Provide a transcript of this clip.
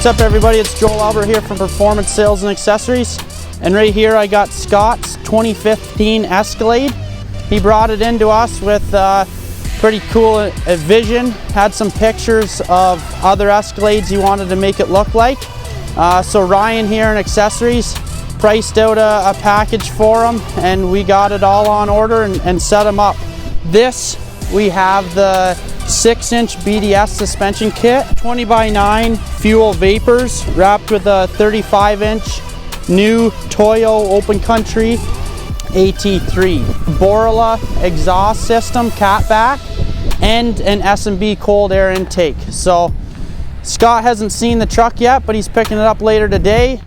What's up everybody, it's Joel Albert here from Performance Sales and Accessories, and right here I got Scott's 2015 Escalade. He brought it into us with pretty cool vision, had some pictures of other Escalades he wanted to make it look like. So Ryan here in Accessories priced out a package for him, and we got it all on order and set him up. This, we have the 6-inch BDS suspension kit, 20x9 fuel vapors wrapped with a 35-inch new Toyo Open Country AT3, Borla exhaust system catback, and an S&B cold air intake. So Scott hasn't seen the truck yet, but he's picking it up later today.